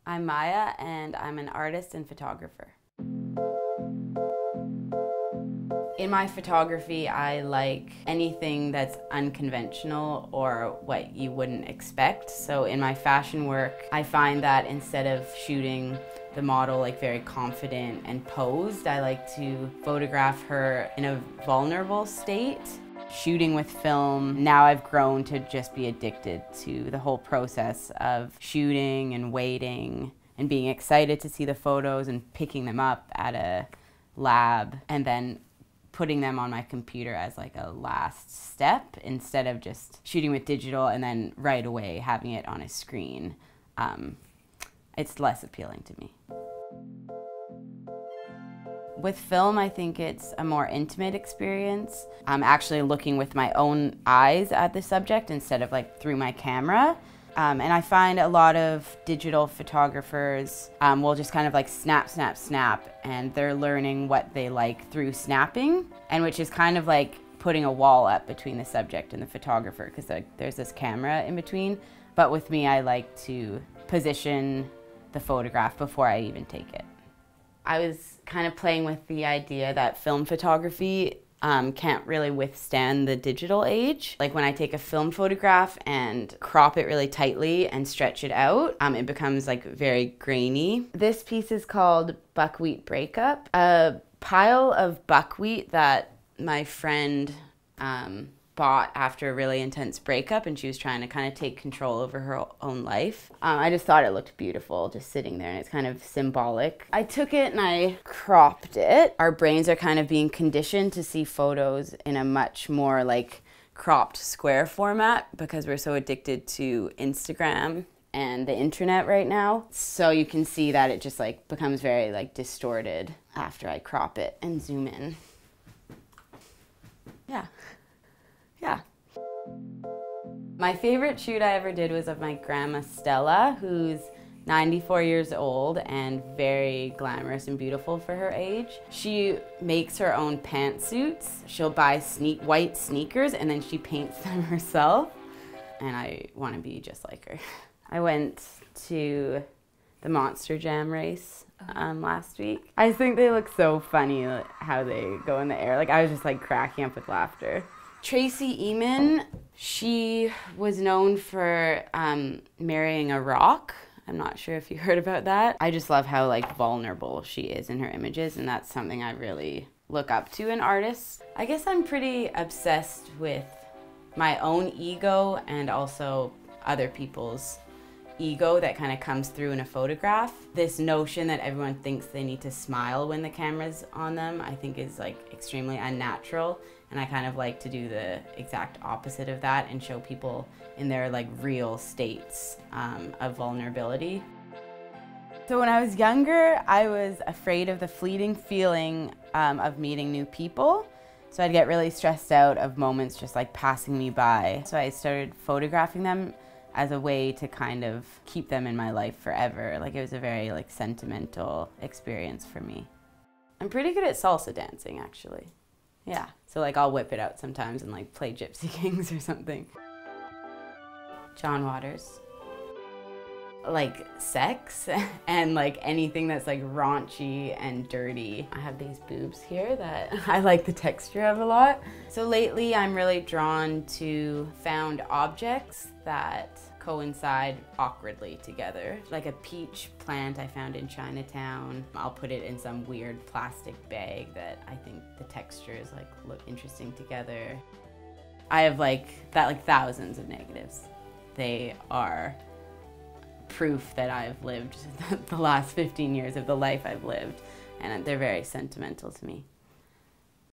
I'm Maya, and I'm an artist and photographer. In my photography, I like anything that's unconventional or what you wouldn't expect. So in my fashion work, I find that instead of shooting the model like very confident and posed, I like to photograph her in a vulnerable state. Shooting with film, now I've grown to just be addicted to the whole process of shooting and waiting and being excited to see the photos and picking them up at a lab and then putting them on my computer as like a last step instead of just shooting with digital and then right away having it on a screen. It's less appealing to me. With film, I think it's a more intimate experience. I'm actually looking with my own eyes at the subject instead of like through my camera. And I find a lot of digital photographers will just kind of like snap, snap, snap, and they're learning what they like through snapping, and which is kind of like putting a wall up between the subject and the photographer because there's this camera in between. But with me, I like to position the photograph before I even take it. I was kind of playing with the idea that film photography can't really withstand the digital age. Like when I take a film photograph and crop it really tightly and stretch it out, it becomes like very grainy. This piece is called Buckwheat Breakup. A pile of buckwheat that my friend bought after a really intense breakup, and she was trying to kind of take control over her own life. I just thought it looked beautiful just sitting there, and it's kind of symbolic. I took it and I cropped it. Our brains are kind of being conditioned to see photos in a much more like cropped square format because we're so addicted to Instagram and the internet right now. So you can see that it just like becomes very like distorted after I crop it and zoom in. Yeah. Yeah. My favorite shoot I ever did was of my grandma Stella, who's 94 years old and very glamorous and beautiful for her age. She makes her own pantsuits. She'll buy white sneakers and then she paints them herself. And I want to be just like her. I went to the Monster Jam race last week. I just think they look so funny, like, how they go in the air. Like I was just like cracking up with laughter. Tracy Eamon, she was known for marrying a rock. I'm not sure if you heard about that. I just love how like vulnerable she is in her images, and that's something I really look up to in artists. I guess I'm pretty obsessed with my own ego and also other people's ego that kind of comes through in a photograph. This notion that everyone thinks they need to smile when the camera's on them, I think is like extremely unnatural. And I kind of like to do the exact opposite of that and show people in their like real states of vulnerability. So when I was younger, I was afraid of the fleeting feeling of meeting new people. So I'd get really stressed out of moments just like passing me by. So I started photographing them as a way to kind of keep them in my life forever. Like it was a very like sentimental experience for me. I'm pretty good at salsa dancing actually. Yeah, so like I'll whip it out sometimes and like play Gypsy Kings or something. John Waters. Like sex and like anything that's like raunchy and dirty. I have these boobs here that I like the texture of a lot. So lately I'm really drawn to found objects that coincide awkwardly together. Like a peach plant I found in Chinatown. I'll put it in some weird plastic bag that I think the textures like look interesting together. I have like thousands of negatives. They are proof that I've lived the last 15 years of the life I've lived, and they're very sentimental to me.